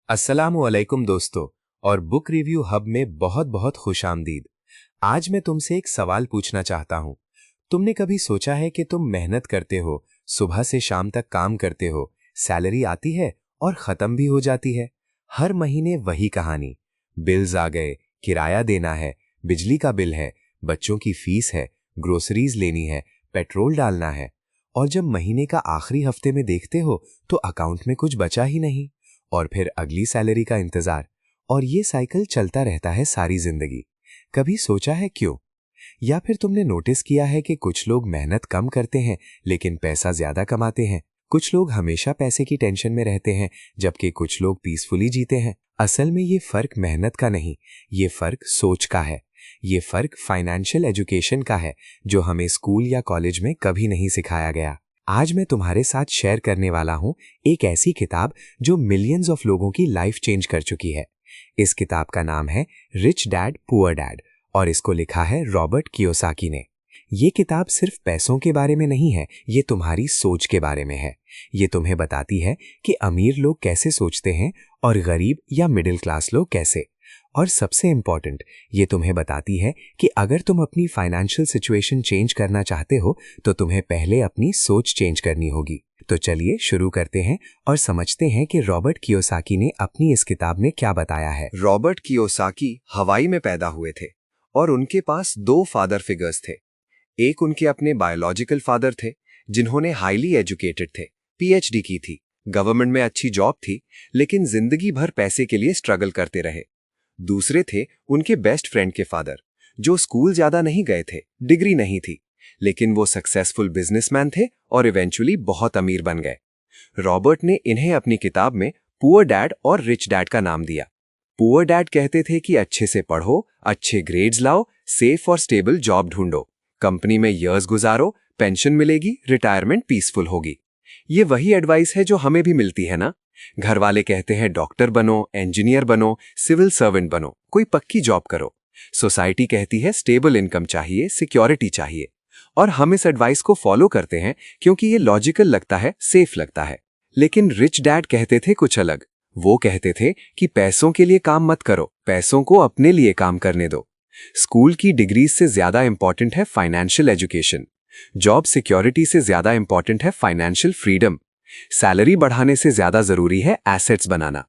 अस्सलामुअलैकुम दोस्तों और बुक रिव्यू हब में बहुत बहुत खुशामदीद। आज मैं तुमसे एक सवाल पूछना चाहता हूं। तुमने कभी सोचा है कि तुम मेहनत करते हो, सुबह से शाम तक काम करते हो, सैलरी आती है और खत्म भी हो जाती है। हर महीने वही कहानी, बिल्स आ गए, किराया देना है, बिजली का बिल है, बच्चों की फीस है, ग्रोसरीज लेनी है, पेट्रोल डालना है। और जब महीने का आखिरी हफ्ते में देखते हो तो अकाउंट में कुछ बचा ही नहीं और फिर अगली सैलरी का इंतजार। और ये साइकिल चलता रहता है सारी जिंदगी। कभी सोचा है क्यों? या फिर तुमने नोटिस किया है कि कुछ लोग मेहनत कम करते हैं लेकिन पैसा ज्यादा कमाते हैं। कुछ लोग हमेशा पैसे की टेंशन में रहते हैं जबकि कुछ लोग पीसफुली जीते हैं। असल में ये फर्क मेहनत का नहीं, ये फर्क सोच का है। ये फर्क फाइनेंशियल एजुकेशन का है जो हमें स्कूल या कॉलेज में कभी नहीं सिखाया गया। आज मैं तुम्हारे साथ शेयर करने वाला हूं एक ऐसी किताब जो मिलियंस ऑफ लोगों की लाइफ चेंज कर चुकी है। इस किताब का नाम है रिच डैड पुअर डैड और इसको लिखा है रॉबर्ट कियोसाकी ने। ये किताब सिर्फ पैसों के बारे में नहीं है, ये तुम्हारी सोच के बारे में है। ये तुम्हें बताती है कि अमीर लोग कैसे सोचते हैं और गरीब या मिडिल क्लास लोग कैसे। और सबसे इंपॉर्टेंट, ये तुम्हें बताती है कि अगर तुम अपनी फाइनेंशियल सिचुएशन चेंज करना चाहते हो तो तुम्हें पहले अपनी सोच चेंज करनी होगी। तो चलिए शुरू करते हैं और समझते हैं कि रॉबर्ट कियोसाकी ने अपनी इस किताब में क्या बताया है। रॉबर्ट कियोसाकी हवाई में पैदा हुए थे और उनके पास दो फादर फिगर्स थे। एक उनके अपने बायोलॉजिकल फादर थे जिन्होंने हाईली एजुकेटेड थे, पीएचडी की थी, गवर्नमेंट में अच्छी जॉब थी, लेकिन जिंदगी भर पैसे के लिए स्ट्रगल करते रहे। दूसरे थे उनके बेस्ट फ्रेंड के फादर जो स्कूल ज्यादा नहीं गए थे, डिग्री नहीं थी, लेकिन वो सक्सेसफुल बिजनेसमैन थे और इवेंचुअली बहुत अमीर बन गए। रॉबर्ट ने इन्हें अपनी किताब में पुअर डैड और रिच डैड का नाम दिया। पुअर डैड कहते थे कि अच्छे से पढ़ो, अच्छे ग्रेड्स लाओ, सेफ और स्टेबल जॉब ढूंढो, कंपनी में इयर्स गुजारो, पेंशन मिलेगी, रिटायरमेंट पीसफुल होगी। ये वही एडवाइस है जो हमें भी मिलती है ना। घर वाले कहते हैं डॉक्टर बनो, इंजीनियर बनो, सिविल सर्वेंट बनो, कोई पक्की जॉब करो। सोसाइटी कहती है स्टेबल इनकम चाहिए, सिक्योरिटी चाहिए, और हम इस एडवाइस को फॉलो करते हैं क्योंकि ये लॉजिकल लगता है, सेफ लगता है। लेकिन रिच डैड कहते थे कुछ अलग। वो कहते थे कि पैसों के लिए काम मत करो, पैसों को अपने लिए काम करने दो। स्कूल की डिग्रीज से ज्यादा इंपॉर्टेंट है फाइनेंशियल एजुकेशन। जॉब सिक्योरिटी से ज्यादा इंपॉर्टेंट है फाइनेंशियल फ्रीडम। सैलरी बढ़ाने से ज्यादा जरूरी है एसेट्स बनाना।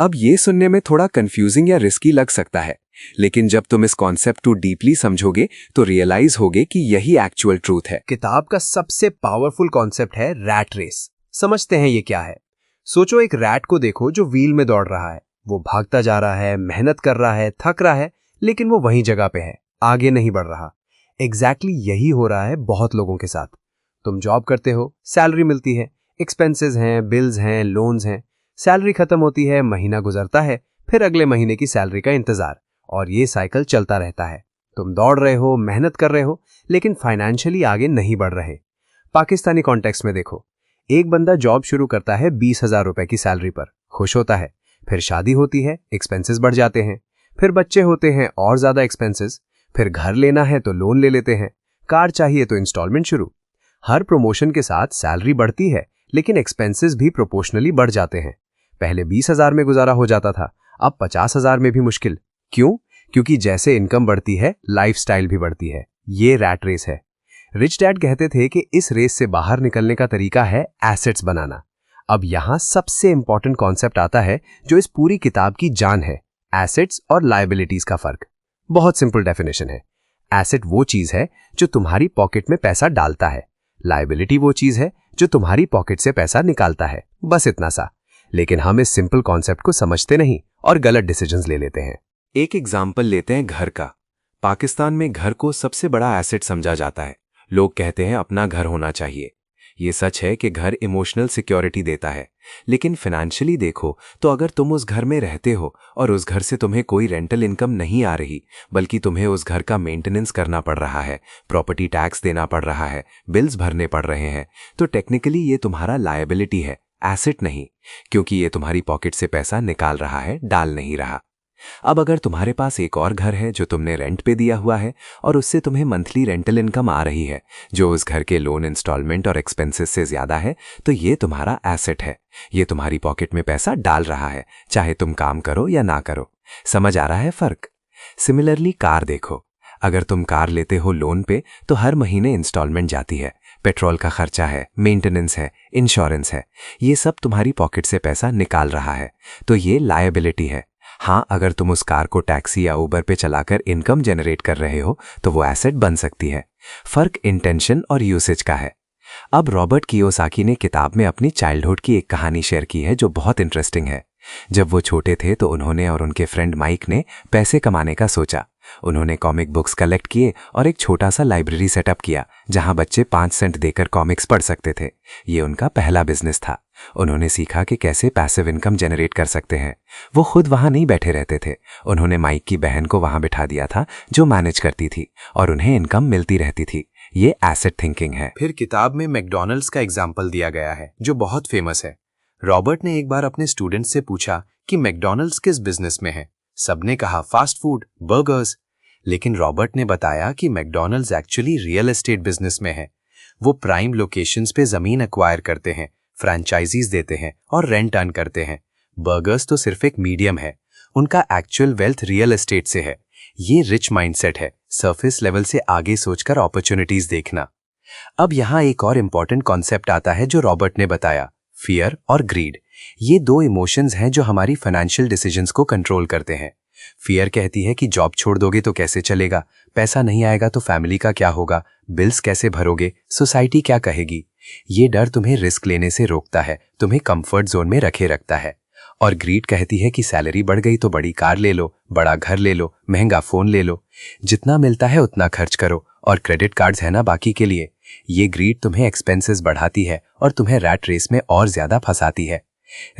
अब ये सुनने में थोड़ा कंफ्यूजिंग या रिस्की लग सकता है, लेकिन जब तुम इस कॉन्सेप्ट को डीपली समझोगे तो रियलाइज होगे कि यही एक्चुअल ट्रूथ है। किताब का सबसे पावरफुल कॉन्सेप्ट है रैट रेस। समझते हैं ये क्या है। सोचो एक रैट को देखो जो व्हील में दौड़ रहा है। वो भागता जा रहा है, मेहनत कर रहा है, थक रहा है, लेकिन वो वहीं जगह पे है, आगे नहीं बढ़ रहा। एग्जैक्टली यही हो रहा है बहुत लोगों के साथ। तुम जॉब करते हो, सैलरी मिलती है, एक्सपेंसेस हैं, बिल्स हैं, लोन्स हैं, सैलरी खत्म होती है, महीना गुजरता है, फिर अगले महीने की सैलरी का इंतजार, और ये साइकिल चलता रहता है। तुम दौड़ रहे हो, मेहनत कर रहे हो, लेकिन फाइनेंशियली आगे नहीं बढ़ रहे। पाकिस्तानी कॉन्टेक्स्ट में देखो, एक बंदा जॉब शुरू करता है 20,000 रुपए की सैलरी पर, खुश होता है, फिर शादी होती है, एक्सपेंसेस बढ़ जाते हैं, फिर बच्चे होते हैं और ज्यादा एक्सपेंसेस, फिर घर लेना है तो लोन ले लेते हैं, कार चाहिए तो इंस्टॉलमेंट शुरू। हर प्रमोशन के साथ सैलरी बढ़ती है लेकिन एक्सपेंसेस भी प्रोपोर्शनली बढ़ जाते हैं। पहले 20,000 में गुजारा हो जाता था, अब 50,000 में भी मुश्किल। क्यों? क्योंकि जैसे इनकम बढ़ती है लाइफस्टाइल भी बढ़ती है। ये रैट रेस है। रिच डैड कहते थे कि इस रेस से बाहर निकलने का तरीका है एसेट्स बनाना। अब यहां सबसे इंपॉर्टेंट कॉन्सेप्ट आता है जो इस पूरी किताब की जान है, एसेट्स और लायबिलिटीज का फर्क। बहुत सिंपल डेफिनेशन है। एसेट वो चीज है जो तुम्हारी पॉकेट में पैसा डालता है, लायबिलिटी वो चीज है जो तुम्हारी पॉकेट से पैसा निकालता है। बस इतना सा। लेकिन हम इस सिंपल कॉन्सेप्ट को समझते नहीं और गलत डिसीजंस ले लेते हैं। एक एग्जाम्पल लेते हैं घर का। पाकिस्तान में घर को सबसे बड़ा एसेट समझा जाता है। लोग कहते हैं अपना घर होना चाहिए। ये सच है कि घर इमोशनल सिक्योरिटी देता है, लेकिन फाइनेंशियली देखो तो अगर तुम उस घर में रहते हो और उस घर से तुम्हें कोई रेंटल इनकम नहीं आ रही, बल्कि तुम्हें उस घर का मेंटेनेंस करना पड़ रहा है, प्रॉपर्टी टैक्स देना पड़ रहा है, बिल्स भरने पड़ रहे हैं, तो टेक्निकली ये तुम्हारा लायबिलिटी है, एसेट नहीं, क्योंकि ये तुम्हारी पॉकेट से पैसा निकाल रहा है, डाल नहीं रहा। अब अगर तुम्हारे पास एक और घर है जो तुमने रेंट पे दिया हुआ है और उससे तुम्हें मंथली रेंटल इनकम आ रही है जो उस घर के लोन इंस्टॉलमेंट और एक्सपेंसेस से ज्यादा है, तो ये तुम्हारा एसेट है। ये तुम्हारी पॉकेट में पैसा डाल रहा है, चाहे तुम काम करो या ना करो। समझ आ रहा है फर्क? सिमिलरली कार देखो, अगर तुम कार लेते हो लोन पे तो हर महीने इंस्टॉलमेंट जाती है, पेट्रोल का खर्चा है, मेंटेनेंस है, इंश्योरेंस है, ये सब तुम्हारी पॉकेट से पैसा निकाल रहा है, तो ये लायबिलिटी है। हाँ, अगर तुम उस कार को टैक्सी या उबर पे चलाकर इनकम जनरेट कर रहे हो तो वो एसेट बन सकती है। फर्क इंटेंशन और यूसेज का है। अब रॉबर्ट कियोसाकी ने किताब में अपनी चाइल्डहुड की एक कहानी शेयर की है जो बहुत इंटरेस्टिंग है। जब वो छोटे थे तो उन्होंने और उनके फ्रेंड माइक ने पैसे कमाने का सोचा। उन्होंने कॉमिक बुक्स कलेक्ट किए और एक छोटा सा लाइब्रेरी सेटअप किया जहां बच्चे 5 सेंट देकर कॉमिक्स पढ़ सकते थे। ये उनका पहला बिजनेस था। उन्होंने सीखा कि कैसे पैसिव इनकम जनरेट कर सकते हैं। वो खुद वहां नहीं बैठे रहते थे, उन्होंने माइक की बहन को वहां बिठा दिया था जो मैनेज करती थी और उन्हें इनकम मिलती रहती थी। ये एसेट थिंकिंग है। फिर किताब में मैकडॉनल्ड्स का एग्जाम्पल दिया गया है जो बहुत फेमस है। रॉबर्ट ने एक बार अपने स्टूडेंट से पूछा कि मैकडॉनल्ड्स किस बिजनेस में है। सबने कहा फास्ट फूड, बर्गर्स। लेकिन रॉबर्ट ने बताया कि McDonald's actually real estate business में है। वो प्राइम लोकेशंस पे जमीन एक्वायर करते हैं, फ्रैंचाइजीज देते हैं और रेंट अर्न करते हैं। बर्गर्स तो सिर्फ एक मीडियम है, उनका एक्चुअल वेल्थ रियल एस्टेट से है। ये रिच माइंडसेट है, सरफेस लेवल से आगे सोचकर अपॉर्चुनिटीज देखना। अब यहाँ एक और इम्पॉर्टेंट कॉन्सेप्ट आता है जो रॉबर्ट ने बताया, फियर और ग्रीड। ये दो इमोशंस हैं जो हमारी फाइनेंशियल डिसीजंस को कंट्रोल करते हैं। फियर कहती है कि जॉब छोड़ दोगे तो कैसे चलेगा, पैसा नहीं आएगा तो फैमिली का क्या होगा, बिल्स कैसे भरोगे, सोसाइटी क्या कहेगी। ये डर तुम्हें रिस्क लेने से रोकता है, तुम्हें कंफर्ट जोन में रखे रखता है। और ग्रीड कहती है कि सैलरी बढ़ गई तो बड़ी कार ले लो, बड़ा घर ले लो, महंगा फोन ले लो, जितना मिलता है उतना खर्च करो और क्रेडिट कार्ड्स है ना बाकी के लिए। ये ग्रीड तुम्हें एक्सपेंसेस बढ़ाती है और तुम्हें रैट रेस में और ज्यादा फंसाती है।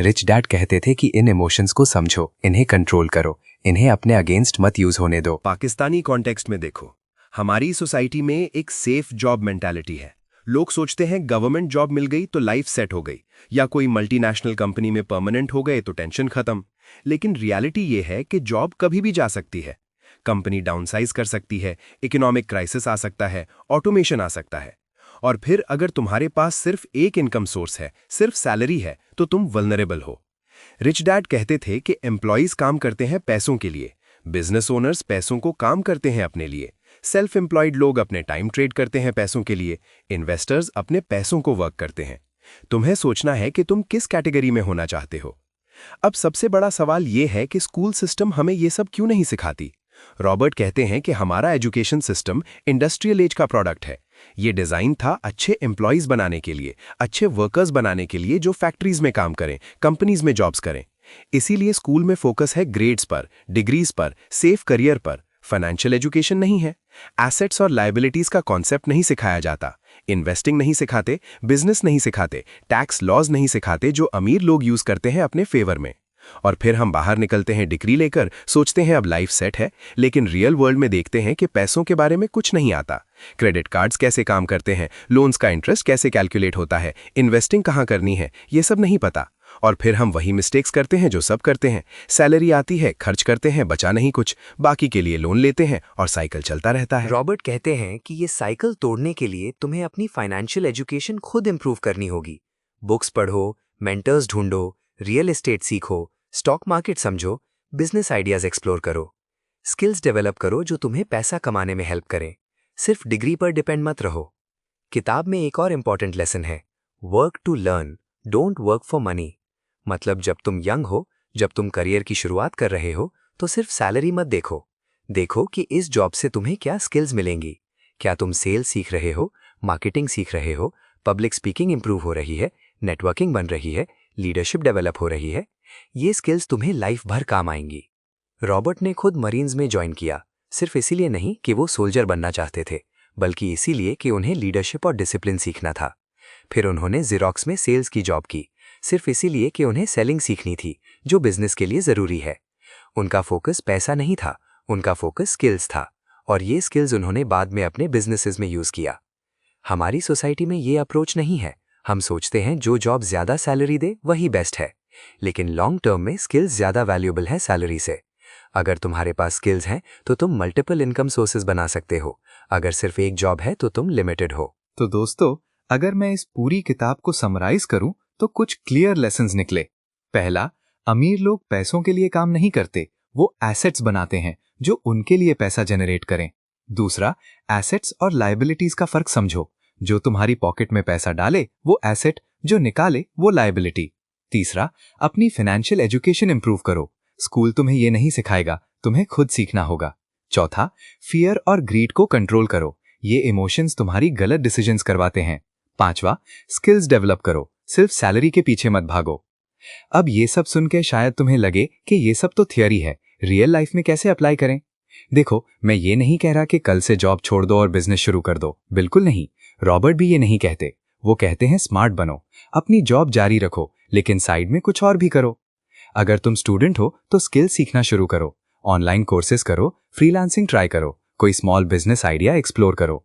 रिच डैड कहते थे कि इन इमोशंस को समझो, इन्हें कंट्रोल करो, इन्हें अपने अगेंस्ट मत यूज होने दो। पाकिस्तानी कॉन्टेक्स्ट में देखो, हमारी सोसाइटी में एक सेफ जॉब मेंटालिटी है। लोग सोचते हैं गवर्नमेंट जॉब मिल गई तो लाइफ सेट हो गई, या कोई मल्टीनेशनल कंपनी में परमानेंट हो गए तो टेंशन खत्म। लेकिन रियलिटी ये है कि जॉब कभी भी जा सकती है, कंपनी डाउनसाइज कर सकती है, इकोनॉमिक क्राइसिस आ सकता है, ऑटोमेशन आ सकता है। और फिर अगर तुम्हारे पास सिर्फ एक इनकम सोर्स है, सिर्फ सैलरी है, तो तुम वल्नरेबल हो। रिच डैड कहते थे कि एम्प्लॉयज काम करते हैं पैसों के लिए, बिजनेस ओनर्स पैसों को काम करते हैं अपने लिए, सेल्फ एम्प्लॉयड लोग अपने टाइम ट्रेड करते हैं पैसों के लिए, इन्वेस्टर्स अपने पैसों को वर्क करते हैं। तुम्हें सोचना है कि तुम किस कैटेगरी में होना चाहते हो। अब सबसे बड़ा सवाल यह है कि स्कूल सिस्टम हमें यह सब क्यों नहीं सिखाती। रॉबर्ट कहते हैं कि हमारा एजुकेशन सिस्टम इंडस्ट्रियल एज का प्रोडक्ट है। ये डिजाइन था अच्छे एम्प्लॉयज बनाने के लिए, अच्छे वर्कर्स बनाने के लिए जो फैक्ट्रीज में काम करें, कंपनीज में जॉब्स करें। इसीलिए स्कूल में फोकस है ग्रेड्स पर, डिग्रीज पर, सेफ करियर पर। फाइनेंशियल एजुकेशन नहीं है। एसेट्स और लायबिलिटीज का कॉन्सेप्ट नहीं सिखाया जाता, इन्वेस्टिंग नहीं सिखाते, बिजनेस नहीं सिखाते, टैक्स लॉज नहीं सिखाते जो अमीर लोग यूज करते हैं अपने फेवर में। और फिर हम बाहर निकलते हैं डिग्री लेकर, सोचते हैं अब लाइफ सेट है, लेकिन रियल वर्ल्ड में देखते हैं कि पैसों के बारे में कुछ नहीं आता। क्रेडिट कार्ड्स कैसे काम करते हैं, लोन्स का इंटरेस्ट कैसे कैलकुलेट होता है, इन्वेस्टिंग कहाँ करनी है, ये सब नहीं पता। और फिर हम वही मिस्टेक्स करते हैं जो सब करते हैं। सैलरी आती है, खर्च करते हैं, बचा नहीं कुछ, बाकी के लिए लोन लेते हैं और साइकिल चलता रहता है। रॉबर्ट कहते हैं कि ये साइकिल तोड़ने के लिए तुम्हें अपनी फाइनेंशियल एजुकेशन खुद इंप्रूव करनी होगी। बुक्स पढ़ो, मेंटर्स ढूंढो, रियल एस्टेट सीखो, स्टॉक मार्केट समझो, बिजनेस आइडियाज एक्सप्लोर करो, स्किल्स डेवलप करो जो तुम्हें पैसा कमाने में हेल्प करें। सिर्फ डिग्री पर डिपेंड मत रहो। किताब में एक और इंपॉर्टेंट लेसन है, work to learn, don't work for money. मतलब जब तुम यंग हो, जब तुम करियर की शुरुआत कर रहे हो, तो सिर्फ सैलरी मत देखो। देखो कि इस जॉब से तुम्हें क्या स्किल्स मिलेंगी। क्या तुम सेल्स सीख रहे हो, मार्केटिंग सीख रहे हो, पब्लिक स्पीकिंग इंप्रूव हो रही है, नेटवर्किंग बन रही है, लीडरशिप डेवलप हो रही है। ये स्किल्स तुम्हें लाइफ भर काम आएंगी। रॉबर्ट ने खुद मरीन्स में ज्वाइन किया, सिर्फ इसीलिए नहीं कि वो सोल्जर बनना चाहते थे, बल्कि इसीलिए कि उन्हें लीडरशिप और डिसिप्लिन सीखना था। फिर उन्होंने ज़ेरॉक्स में सेल्स की जॉब की, सिर्फ इसीलिए कि उन्हें सेलिंग सीखनी थी, जो बिजनेस के लिए ज़रूरी है। उनका फोकस पैसा नहीं था, उनका फोकस स्किल्स था, और ये स्किल्स उन्होंने बाद में अपने बिजनेसेस में यूज़ किया। हमारी सोसाइटी में ये अप्रोच नहीं है। हम सोचते हैं जो जॉब ज़्यादा सैलरी दे वही बेस्ट है, लेकिन लॉन्ग टर्म में स्किल्स ज़्यादा वैल्यूएबल है सैलरी से। अगर तुम्हारे पास स्किल्स हैं तो तुम मल्टीपल इनकम सोर्सेज बना सकते हो। अगर सिर्फ एक जॉब है तो तुम लिमिटेड हो। तो दोस्तों, अगर मैं इस पूरी किताब को समराइज करूं तो कुछ क्लियर लेसन्स निकले। पहला, अमीर लोग पैसों के लिए काम नहीं करते, वो एसेट्स बनाते हैं जो उनके लिए पैसा जनरेट करें। दूसरा, एसेट्स और लायबिलिटीज का फर्क समझो। जो तुम्हारी पॉकेट में पैसा डाले वो एसेट, जो निकाले वो लायबिलिटी। तीसरा, अपनी फाइनेंशियल एजुकेशन इंप्रूव करो। स्कूल तुम्हें ये नहीं सिखाएगा, तुम्हें खुद सीखना होगा। चौथा, फियर और ग्रीड को कंट्रोल करो। ये इमोशंस तुम्हारी गलत डिसीजंस करवाते हैं। पांचवा, स्किल्स डेवलप करो, सिर्फ सैलरी के पीछे मत भागो। अब ये सब सुन के शायद तुम्हें लगे कि ये सब तो थियरी है, रियल लाइफ में कैसे अप्लाई करें। देखो, मैं ये नहीं कह रहा कि कल से जॉब छोड़ दो और बिजनेस शुरू कर दो, बिल्कुल नहीं। रॉबर्ट भी ये नहीं कहते। वो कहते हैं स्मार्ट बनो, अपनी जॉब जारी रखो लेकिन साइड में कुछ और भी करो। अगर तुम स्टूडेंट हो तो स्किल सीखना शुरू करो, ऑनलाइन कोर्सेज करो, फ्रीलांसिंग ट्राई करो, कोई स्मॉल बिजनेस आइडिया एक्सप्लोर करो।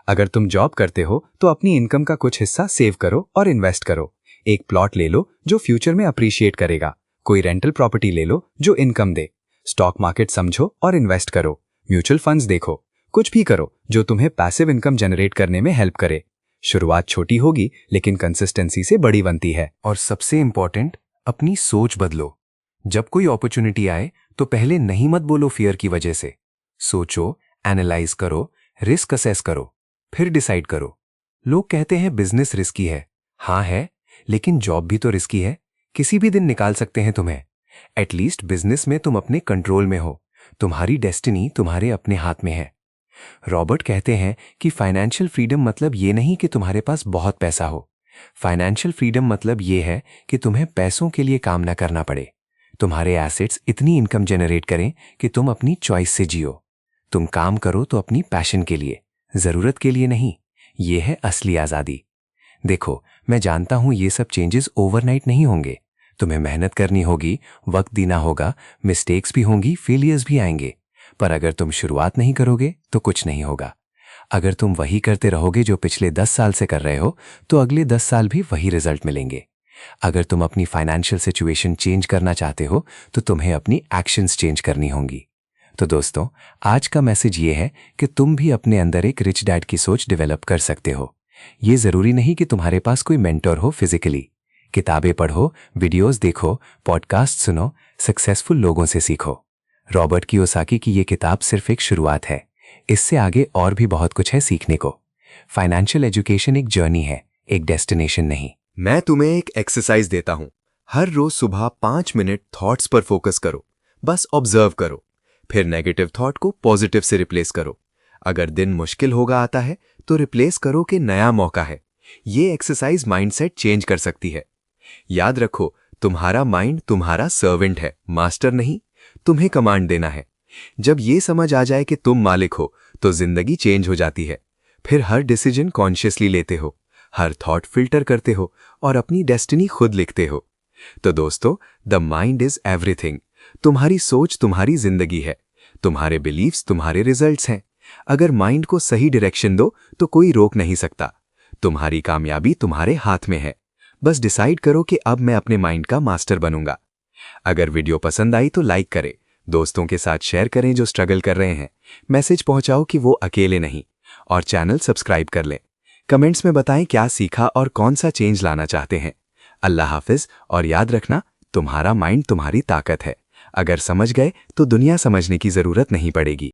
अगर तुम जॉब करते हो तो अपनी इनकम का कुछ हिस्सा सेव करो और इन्वेस्ट करो। एक प्लॉट ले लो जो फ्यूचर में अप्रिशिएट करेगा, कोई रेंटल प्रॉपर्टी ले लो जो इनकम दे, स्टॉक मार्केट समझो और इन्वेस्ट करो, म्यूचुअल फंड्स देखो, कुछ भी करो जो तुम्हें पैसिव इनकम जनरेट करने में हेल्प करे। शुरुआत छोटी होगी लेकिन कंसिस्टेंसी से बड़ी बनती है। और सबसे इंपॉर्टेंट, अपनी सोच बदलो। जब कोई अपॉर्चुनिटी आए तो पहले नहीं मत बोलो फियर की वजह से। सोचो, एनालाइज करो, रिस्क असेस करो, फिर डिसाइड करो। लोग कहते हैं बिजनेस रिस्की है। हाँ है, लेकिन जॉब भी तो रिस्की है, किसी भी दिन निकाल सकते हैं तुम्हें। एटलीस्ट बिजनेस में तुम अपने कंट्रोल में हो, तुम्हारी डेस्टिनी तुम्हारे अपने हाथ में है। रॉबर्ट कहते हैं कि फाइनेंशियल फ्रीडम मतलब ये नहीं कि तुम्हारे पास बहुत पैसा हो। फाइनेंशियल फ्रीडम मतलब ये है कि तुम्हें पैसों के लिए काम ना करना पड़े। तुम्हारे एसेट्स इतनी इनकम जनरेट करें कि तुम अपनी चॉइस से जियो। तुम काम करो तो अपनी पैशन के लिए, जरूरत के लिए नहीं। ये है असली आज़ादी। देखो, मैं जानता हूं ये सब चेंजेस ओवरनाइट नहीं होंगे। तुम्हें मेहनत करनी होगी, वक्त देना होगा, मिस्टेक्स भी होंगी, फेलियर्स भी आएंगे। पर अगर तुम शुरुआत नहीं करोगे तो कुछ नहीं होगा। अगर तुम वही करते रहोगे जो पिछले 10 साल से कर रहे हो तो अगले 10 साल भी वही रिजल्ट मिलेंगे। अगर तुम अपनी फाइनेंशियल सिचुएशन चेंज करना चाहते हो तो तुम्हें अपनी एक्शंस चेंज करनी होंगी। तो दोस्तों, आज का मैसेज ये है कि तुम भी अपने अंदर एक रिच डैड की सोच डेवलप कर सकते हो। ये जरूरी नहीं कि तुम्हारे पास कोई मेंटर हो फिजिकली। किताबें पढ़ो, वीडियोस देखो, पॉडकास्ट सुनो, सक्सेसफुल लोगों से सीखो। रॉबर्ट कियोसाकी की ये किताब सिर्फ एक शुरुआत है, इससे आगे और भी बहुत कुछ है सीखने को। फाइनेंशियल एजुकेशन एक जर्नी है, एक डेस्टिनेशन नहीं। मैं तुम्हें एक एक्सरसाइज देता हूं। हर रोज सुबह 5 मिनट थॉट्स पर फोकस करो, बस ऑब्जर्व करो, फिर नेगेटिव थॉट को पॉजिटिव से रिप्लेस करो। अगर दिन मुश्किल होगा आता है तो रिप्लेस करो कि नया मौका है। ये एक्सरसाइज माइंडसेट चेंज कर सकती है। याद रखो, तुम्हारा माइंड तुम्हारा सर्वेंट है, मास्टर नहीं। तुम्हें कमांड देना है। जब ये समझ आ जाए कि तुम मालिक हो तो जिंदगी चेंज हो जाती है। फिर हर डिसीजन कॉन्शियसली लेते हो, हर थॉट फिल्टर करते हो और अपनी डेस्टिनी खुद लिखते हो। तो दोस्तों, द माइंड इज एवरीथिंग। तुम्हारी सोच तुम्हारी जिंदगी है, तुम्हारे बिलीव्स तुम्हारे रिजल्ट्स हैं। अगर माइंड को सही डायरेक्शन दो तो कोई रोक नहीं सकता। तुम्हारी कामयाबी तुम्हारे हाथ में है। बस डिसाइड करो कि अब मैं अपने माइंड का मास्टर बनूंगा। अगर वीडियो पसंद आई तो लाइक करें, दोस्तों के साथ शेयर करें जो स्ट्रगल कर रहे हैं, मैसेज पहुंचाओ कि वो अकेले नहीं, और चैनल सब्सक्राइब कर लें। कमेंट्स में बताएं क्या सीखा और कौन सा चेंज लाना चाहते हैं। अल्लाह हाफिज, और याद रखना, तुम्हारा माइंड तुम्हारी ताकत है। अगर समझ गए तो दुनिया समझने की जरूरत नहीं पड़ेगी।